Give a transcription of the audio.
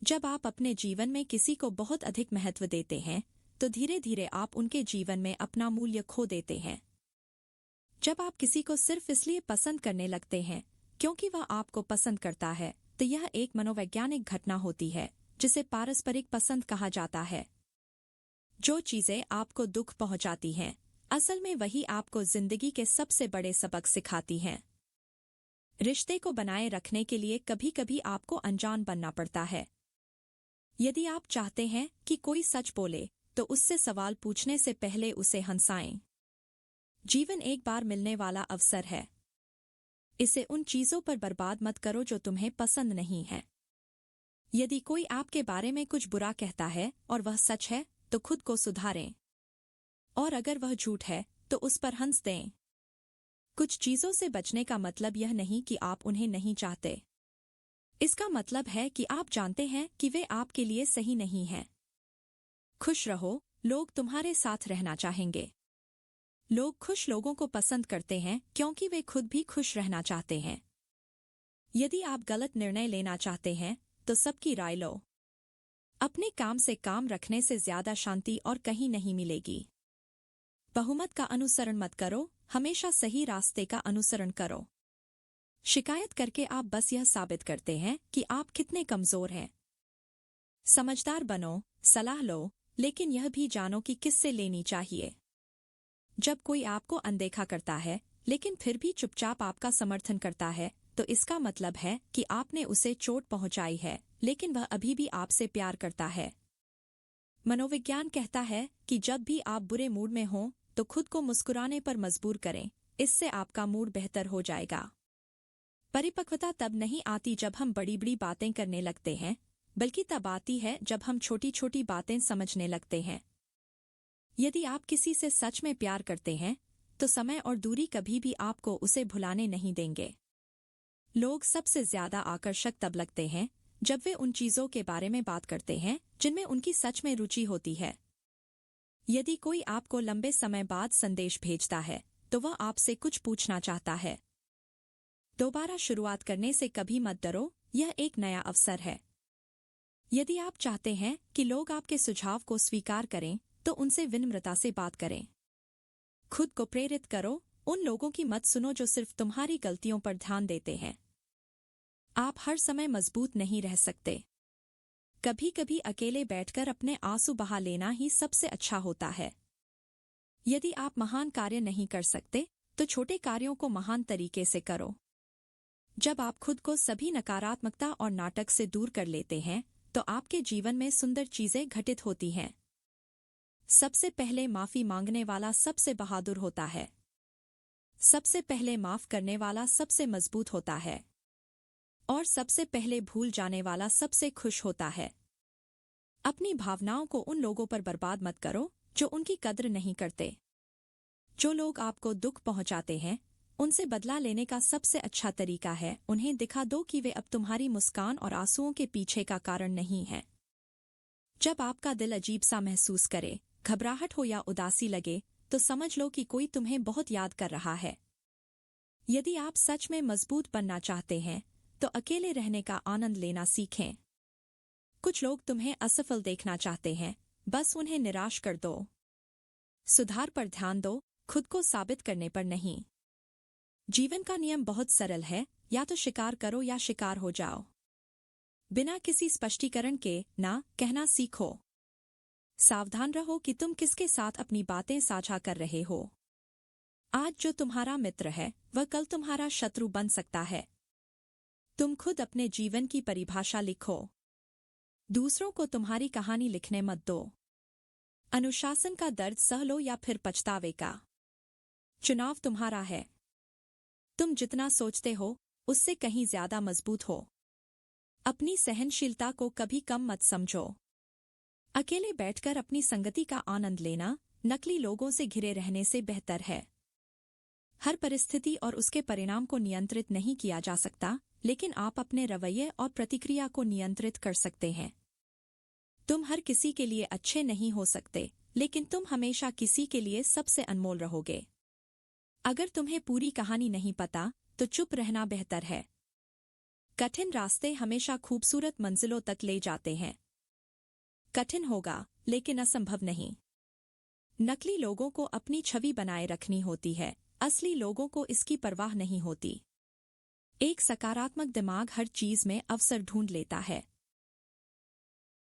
जब आप अपने जीवन में किसी को बहुत अधिक महत्व देते हैं तो धीरे धीरे आप उनके जीवन में अपना मूल्य खो देते हैं। जब आप किसी को सिर्फ इसलिए पसंद करने लगते हैं क्योंकि वह आपको पसंद करता है तो यह एक मनोवैज्ञानिक घटना होती है जिसे पारस्परिक पसंद कहा जाता है। जो चीजें आपको दुख पहुंचाती हैं असल में वही आपको जिंदगी के सबसे बड़े सबक सिखाती हैं। रिश्ते को बनाए रखने के लिए कभी कभी आपको अनजान बनना पड़ता है। यदि आप चाहते हैं कि कोई सच बोले तो उससे सवाल पूछने से पहले उसे हंसाएं। जीवन एक बार मिलने वाला अवसर है। इसे उन चीजों पर बर्बाद मत करो जो तुम्हें पसंद नहीं है। यदि कोई आपके बारे में कुछ बुरा कहता है और वह सच है तो खुद को सुधारें, और अगर वह झूठ है तो उस पर हंस दें। कुछ चीजों से बचने का मतलब यह नहीं कि आप उन्हें नहीं चाहते। इसका मतलब है कि आप जानते हैं कि वे आपके लिए सही नहीं हैं। खुश रहो, लोग तुम्हारे साथ रहना चाहेंगे। लोग खुश लोगों को पसंद करते हैं क्योंकि वे खुद भी खुश रहना चाहते हैं। यदि आप गलत निर्णय लेना चाहते हैं तो सबकी राय लो। अपने काम से काम रखने से ज्यादा शांति और कहीं नहीं मिलेगी। बहुमत का अनुसरण मत करो, हमेशा सही रास्ते का अनुसरण करो। शिकायत करके आप बस यह साबित करते हैं कि आप कितने कमजोर हैं। समझदार बनो, सलाह लो, लेकिन यह भी जानो कि किससे लेनी चाहिए। जब कोई आपको अनदेखा करता है लेकिन फिर भी चुपचाप आपका समर्थन करता है तो इसका मतलब है कि आपने उसे चोट पहुंचाई है लेकिन वह अभी भी आपसे प्यार करता है। मनोविज्ञान कहता है कि जब भी आप बुरे मूड में हों तो खुद को मुस्कुराने पर मजबूर करें, इससे आपका मूड बेहतर हो जाएगा। परिपक्वता तब नहीं आती जब हम बड़ी बड़ी बातें करने लगते हैं, बल्कि तब आती है जब हम छोटी छोटी बातें समझने लगते हैं। यदि आप किसी से सच में प्यार करते हैं तो समय और दूरी कभी भी आपको उसे भुलाने नहीं देंगे। लोग सबसे ज्यादा आकर्षक तब लगते हैं जब वे उन चीजों के बारे में बात करते हैं जिनमें उनकी सच में रुचि होती है। यदि कोई आपको लंबे समय बाद संदेश भेजता है तो वह आपसे कुछ पूछना चाहता है। दोबारा शुरुआत करने से कभी मत डरो, यह एक नया अवसर है। यदि आप चाहते हैं कि लोग आपके सुझाव को स्वीकार करें तो उनसे विनम्रता से बात करें। खुद को प्रेरित करो, उन लोगों की मत सुनो जो सिर्फ तुम्हारी गलतियों पर ध्यान देते हैं। आप हर समय मजबूत नहीं रह सकते। कभी कभी अकेले बैठकर अपने आंसू बहा लेना ही सबसे अच्छा होता है। यदि आप महान कार्य नहीं कर सकते तो छोटे कार्यों को महान तरीके से करो। जब आप खुद को सभी नकारात्मकता और नाटक से दूर कर लेते हैं तो आपके जीवन में सुंदर चीजें घटित होती हैं। सबसे पहले माफी मांगने वाला सबसे बहादुर होता है। सबसे पहले माफ करने वाला सबसे मजबूत होता है। और सबसे पहले भूल जाने वाला सबसे खुश होता है। अपनी भावनाओं को उन लोगों पर बर्बाद मत करो जो उनकी कद्र नहीं करते। जो लोग आपको दुख पहुंचाते हैं उनसे बदला लेने का सबसे अच्छा तरीका है उन्हें दिखा दो कि वे अब तुम्हारी मुस्कान और आंसुओं के पीछे का कारण नहीं है। जब आपका दिल अजीब सा महसूस करे, घबराहट हो या उदासी लगे तो समझ लो कि कोई तुम्हें बहुत याद कर रहा है। यदि आप सच में मजबूत बनना चाहते हैं तो अकेले रहने का आनंद लेना सीखें। कुछ लोग तुम्हें असफल देखना चाहते हैं, बस उन्हें निराश कर दो। सुधार पर ध्यान दो, खुद को साबित करने पर नहीं। जीवन का नियम बहुत सरल है, या तो शिकार करो या शिकार हो जाओ। बिना किसी स्पष्टीकरण के ना कहना सीखो। सावधान रहो कि तुम किसके साथ अपनी बातें साझा कर रहे हो। आज जो तुम्हारा मित्र है वह कल तुम्हारा शत्रु बन सकता है। तुम खुद अपने जीवन की परिभाषा लिखो। दूसरों को तुम्हारी कहानी लिखने मत दो। अनुशासन का दर्द सह लो या फिर पछतावे का। चुनाव तुम्हारा है। तुम जितना सोचते हो उससे कहीं ज्यादा मजबूत हो। अपनी सहनशीलता को कभी कम मत समझो। अकेले बैठकर अपनी संगति का आनंद लेना नकली लोगों से घिरे रहने से बेहतर है। हर परिस्थिति और उसके परिणाम को नियंत्रित नहीं किया जा सकता, लेकिन आप अपने रवैये और प्रतिक्रिया को नियंत्रित कर सकते हैं। तुम हर किसी के लिए अच्छे नहीं हो सकते, लेकिन तुम हमेशा किसी के लिए सबसे अनमोल रहोगे। अगर तुम्हें पूरी कहानी नहीं पता तो चुप रहना बेहतर है। कठिन रास्ते हमेशा खूबसूरत मंजिलों तक ले जाते हैं। कठिन होगा, लेकिन असंभव नहीं। नकली लोगों को अपनी छवि बनाए रखनी होती है, असली लोगों को इसकी परवाह नहीं होती। एक सकारात्मक दिमाग हर चीज में अवसर ढूंढ लेता है।